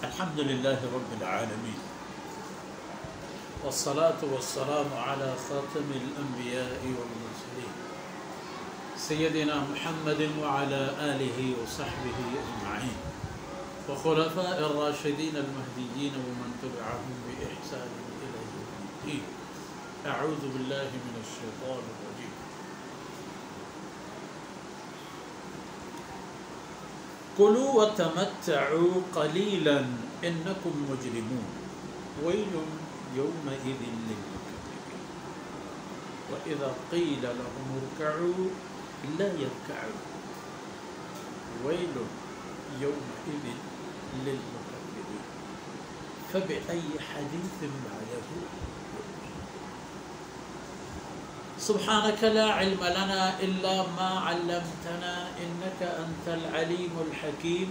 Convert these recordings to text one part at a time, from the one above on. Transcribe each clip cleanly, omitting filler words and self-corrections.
الحمد لله رب العالمين والصلاة والسلام على خاتم الأنبياء والمرسلين سيدنا محمد وعلى آله وصحبه أجمعين وخلفاء الراشدين المهديين ومن تبعهم بإحسان إلى يوم الدين. أعوذ بالله من الشيطان الرجيم. كلوا وتمتعوا قليلا إنكم مجرمون ويل يومئذ للمكذبين وإذا قيل لهم اركعوا لا يركعون ويل يومئذ للمكذبين فبأي حديث بعده سبحانك لا علم لنا إلا ما علمتنا إنك أنت العليم الحكيم.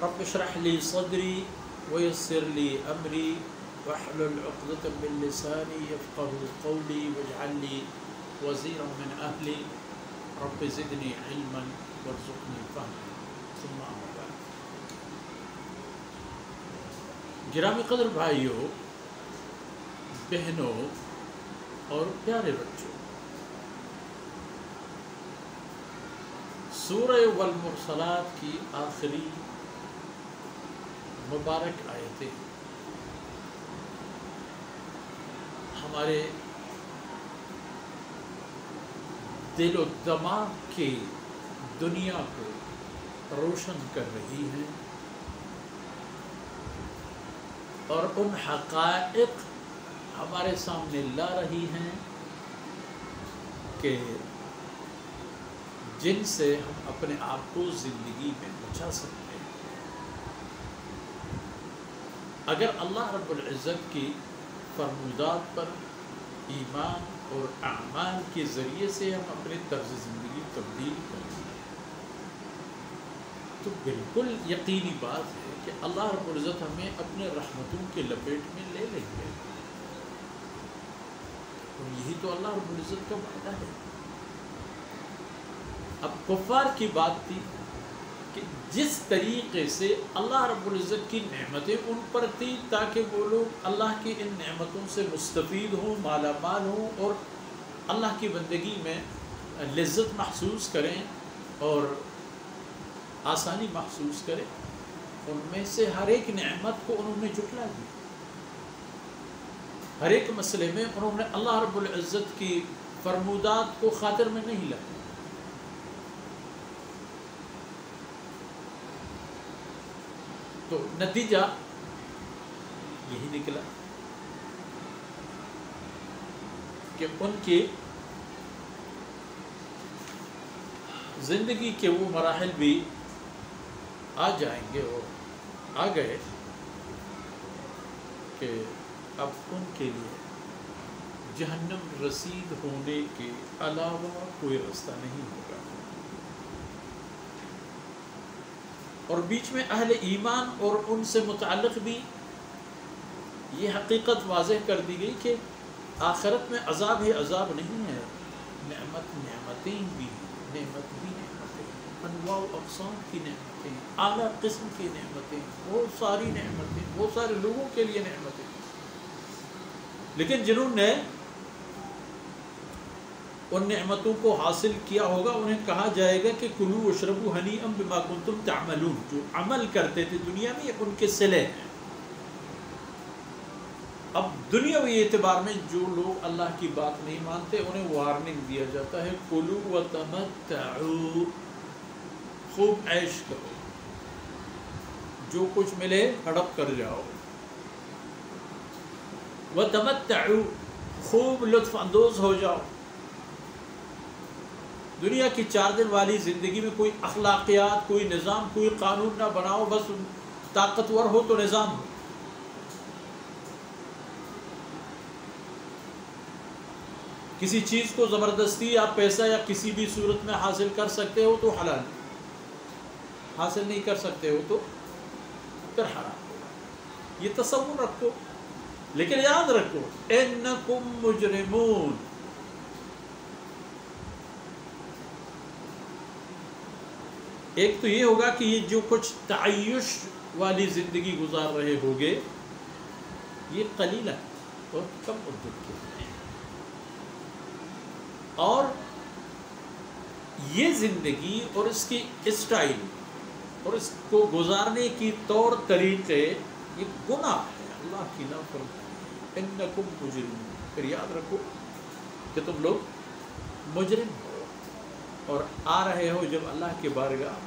رب اشرح لي صدري ويسر لي أمري واحلل عقدة من لساني يفقه قولي واجعل لي وزيرا من أهلي رب زدني علما وارزقني فهما. ثم أما بعد. گرامی قدر بھائیو، بہنوں اور پیارے بچوں، سورہ والمرسلات کی آخری مبارک آیتیں ہمارے دل و دماغ کی دنیا کو روشن کر رہی ہیں اور ان حقائق ہمارے سامنے لا رہی ہیں کہ جن سے ہم اپنے آپ کو زندگی میں بچا سکتے ہیں. اگر اللہ رب العزت کی فرمودات پر ایمان اور اعمال کے ذریعے سے ہم اپنے طرز زندگی تبدیل کریں تو بالکل یقینی بات ہے کہ اللہ رب العزت ہمیں اپنے رحمتوں کے لپیٹ میں لے لیں گے. اور یہی تو اللہ رب العزت کا وعدہ ہے. اب کفار کی بات تھی کہ جس طریقے سے اللہ رب العزت کی نعمتیں ان پر تھی تاکہ وہ لوگ اللہ کی ان نعمتوں سے مستفید ہوں، مالا مال ہوں اور اللہ کی بندگی میں لذت محسوس کریں اور آسانی محسوس کریں، ان میں سے ہر ایک نعمت کو انہوں نے جھٹلا دی. ہر ایک مسئلے میں انہوں نے اللہ رب العزت کی فرمودات کو خاطر میں نہیں لایا. تو نتیجہ یہی نکلا کہ ان کی زندگی کے وہ مراحل بھی آ جائیں گے اور آ گئے کہ اب ان کے لیے جہنم رسید ہونے کے علاوہ کوئی راستہ نہیں ہوگا. اور بیچ میں اہل ایمان اور ان سے متعلق بھی یہ حقیقت واضح کر دی گئی کہ آخرت میں عذاب ہی عذاب نہیں ہے، نعمتیں بھی نعمتیں، انواع و اقسام کی نعمتیں، اعلیٰ قسم کی نعمتیں، بہت ساری نعمتیں، بہت سارے لوگوں کے لیے نعمتیں. لیکن جنہوں نے ان نعمتوں کو حاصل کیا ہوگا انہیں کہا جائے گا کہ کلوا واشربوا ہنیئا بما کنتم تعملون. جو عمل کرتے تھے دنیا میں یہ ان کے صلے ہیں. اب دنیاوی اعتبار میں جو لوگ اللہ کی بات نہیں مانتے انہیں وارننگ دیا جاتا ہے کلوا وتمتعوا، خوب عیش کرو، جو کچھ ملے ہڑپ کر جاؤ. وتمتعوا، خوب لطف اندوز ہو جاؤ. دنیا کی 4 دن والی زندگی میں کوئی اخلاقیات، کوئی نظام، کوئی قانون نہ بناؤ، بس طاقتور ہو تو نظام ہو. کسی چیز کو زبردستی یا پیسہ یا کسی بھی صورت میں حاصل کر سکتے ہو تو حلال، حاصل نہیں کر سکتے ہو تو پھر حرام. یہ تصور رکھو. لیکن یاد رکھو انکم مجرمون، ایک تو یہ ہوگا کہ یہ جو کچھ تعیش والی زندگی گزار رہے ہوگے یہ قلیلہ اور کم مدت کے ہیں، اور یہ زندگی اور اس کی اسٹائل اور اس کو گزارنے کی طور طریقے یہ گناہ ہے، اللہ کی نافرمانی، انکم مجرمون۔ پھر یاد رکھو کہ تم لوگ مجرم ہو اور آ رہے ہو جب اللہ کے بارگاہ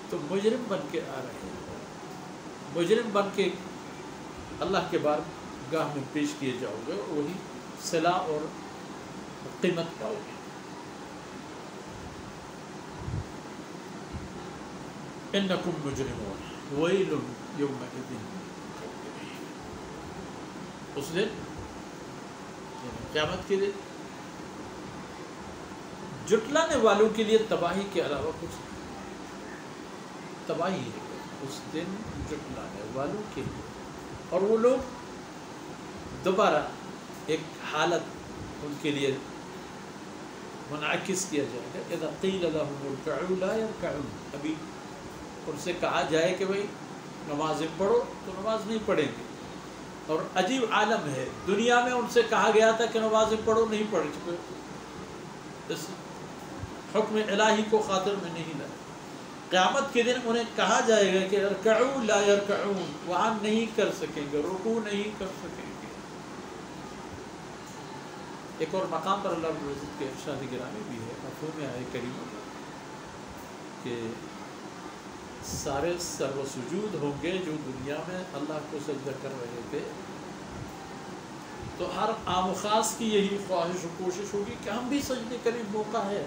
تو مجرم بن کے آ رہے ہو، مجرم بن کے اللہ کے بارگاہ میں پیش کیے جاؤ گے اور وہی صلا اور قیمت پاؤ گے۔ انکم مجرمون ویل یومئذ، اس دن قیامت کے دن جٹلانے والوں کے لیے تباہی کے علاوہ کچھ نہیں، تباہی ہے اس دن جٹلانے والوں کے لیے، اور وہ لوگ دوبارہ ایک حالت ان کے لیے منعکس کیا جائے گا، اذا قیل لهم ارکعوا لا يرکعون، ابھی ان سے کہا جائے کہ بھئی نمازیں پڑھو تو نماز نہیں پڑھیں گے، اور عجیب عالم ہے، دنیا میں ان سے کہا گیا تھا کہ نمازیں پڑھو، نہیں پڑھ چکے، اس حکم الہی کو خاطر میں نہیں لائے۔ قیامت کے دن انہیں کہا جائے گا کہ ارکعوا لا یرکعون، وہاں نہیں کر سکیں گے، رکوع نہیں کر سکیں گے۔ ایک اور مقام پر اللہ رب العزت کے ارشاد گرامی بھی ہے، مفہوم آیت کریمہ کہ سارے سر و سجود ہوں گے جو دنیا میں اللہ کو سجدہ کر رہے تھے، تو ہر عام و خاص کی یہی خواہش و کوشش ہوگی کہ ہم بھی سجدے کریں، موقع ہے،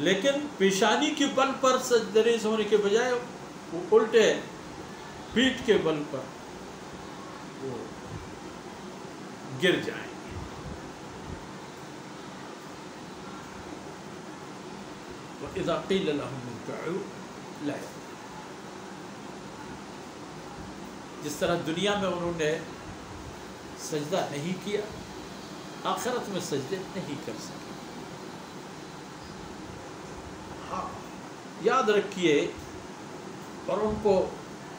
لیکن پیشانی کے بل پر سجدریز ہونے کے بجائے وہ الٹے پیٹھ کے بل پر وہ گر جائیں گے۔ وَإِذَا قِيلَ لَهُمُ ارْكَعُوا لَا يَرْكَعُونَ، جس طرح دنیا میں انہوں نے سجدہ نہیں کیا، آخرت میں سجدے نہیں کر سکے۔ ہاں یاد رکھیے اور ان کو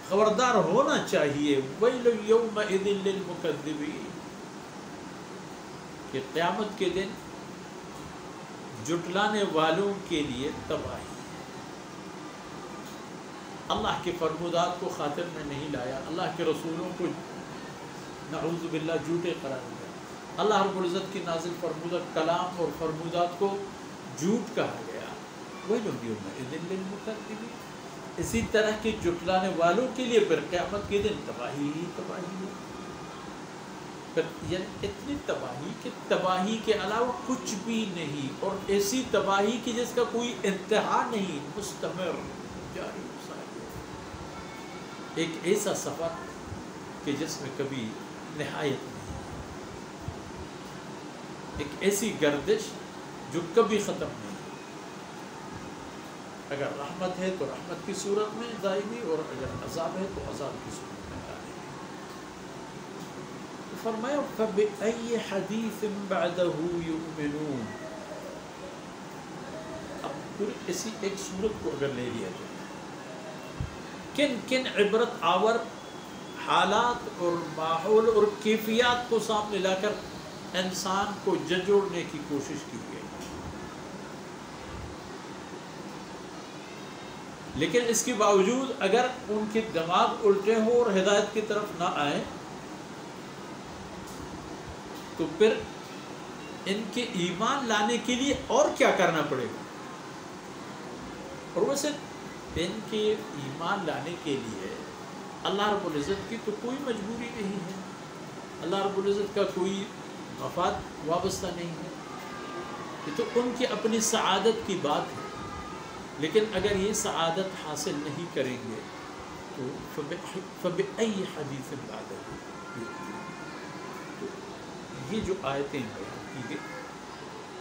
خبردار ہونا چاہیے، وَيْلٌ يَوْمَئِذٍ لِّلْمُكَذِّبِينَ، کہ قیامت کے دن جٹلانے والوں کے لیے تباہی ہے۔ اللہ کے فرمودات کو خاطر میں نہیں لایا، اللہ کے رسولوں کو نعوذ باللہ جھوٹے قرار دیا، اللہ رب العزت کی نازل فرمودہ کلام اور فرمودات کو جھوٹ کہا گیا۔ وَيْلٌ يَوْمَئِذٍ لِّلْمُكَذِّبِينَ، اسی طرح کے جٹلانے والوں کے لیے پھر قیامت کے دن تباہی ہی تباہی ہے، یعنی اتنی تباہی کہ تباہی کے علاوہ کچھ بھی نہیں، اور ایسی تباہی کی جس کا کوئی انتہا نہیں، مستمر جاری ساری، ایک ایسا سفر کہ جس میں کبھی نہایت نہیں، ایک ایسی گردش جو کبھی ختم نہیں، اگر رحمت ہے تو رحمت کی صورت میں دائمی، اور اگر عذاب ہے تو عذاب کی صورت میں دائمی۔ فرمایا فَبِأَيِّ حَدِيثٍ بَعْدَهُ يُؤْمِنُونَ، اب پوری اسی ایک صورت کو اگر لے لیا جائے، کن کن عبرت آور حالات اور ماحول اور کیفیات کو سامنے لا کر انسان کو جھنجھوڑنے کی کوشش کی گئی، لیکن اس کے باوجود اگر ان کے دماغ الٹے ہوں اور ہدایت کی طرف نہ آئیں تو پھر ان کے ایمان لانے کے لیے اور کیا کرنا پڑے گا؟ اور ویسے ان کے ایمان لانے کے لیے اللہ رب العزت کی تو کوئی مجبوری نہیں ہے، اللہ رب العزت کا کوئی مفاد وابستہ نہیں ہے، یہ تو ان کی اپنی سعادت کی بات ہے، لیکن اگر یہ سعادت حاصل نہیں کریں گے تو فَبِأَيِّ حَدِيثٍ بَعْدَهُ، یہ جو آیتیں بیان کی گئی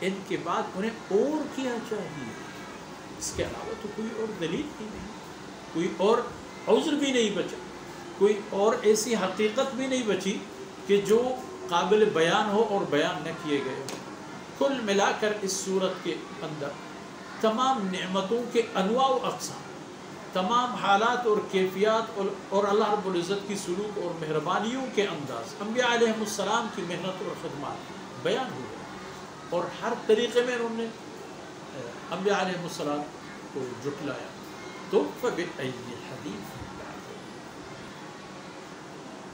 ان کے بعد انہیں اور کیا چاہیے، اس کے علاوہ تو کوئی اور دلیل ہی نہیں، کوئی اور عذر بھی نہیں بچا، کوئی اور ایسی حقیقت بھی نہیں بچی کہ جو قابل بیان ہو اور بیان نہ کیے گئے ہو۔ کل ملا کر اس صورت کے اندر تمام نعمتوں کے انواع و اقسام، تمام حالات اور کیفیات اور اللہ رب العزت کی سلوک اور مہربانیوں کے انداز، انبیاء علیہ السلام کی محنت اور خدمات بیان ہوئے، اور ہر طریقے میں انہوں نے انبیاء علیہ السلام کو جھٹلایا. تو فبأي حدیث بعدہ،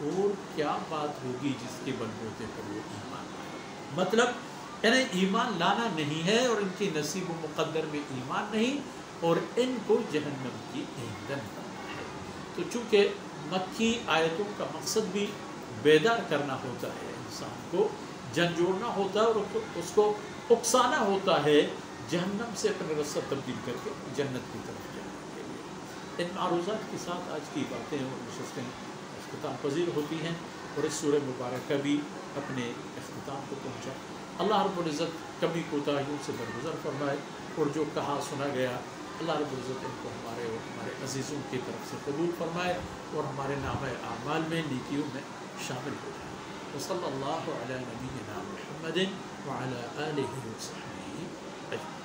اور کیا بات ہوگی جس کے بلبوتے پر وہ ایمان لائے. مطلب یعنی ایمان لانا نہیں ہے، اور ان کی نصیب و مقدر میں ایمان نہیں، اور ان کو جہنم کی ایندھن بننا ہے. تو چونکہ مکی آیتوں کا مقصد بھی بیدار کرنا ہوتا ہے، انسان کو جھنجھوڑنا ہوتا ہے، اور اس کو اکسانا ہوتا ہے جہنم سے اپنے رستہ تبدیل کر کے جنت کی طرف جانے کے لیے. ان معروضات کے ساتھ آج کی باتیں اور نشستیں اختتام پذیر ہوتی ہیں، اور اس سورہ مبارکہ بھی اپنے اختتام کو پہنچا. اللہ رب العزت کمی کوتاہیوں سے درگزر فرمائے، اور جو کہا سنا گیا اللہ رب العزت ان کو ہمارے اور ہمارے عزیزوں کی طرف سے قبول فرمائے، اور ہمارے نامہ اعمال میں نیکیوں میں شامل ہو جائے. وصلی اللہ علی نبینا محمد وعلی آلہ وصحبہ اجمعین.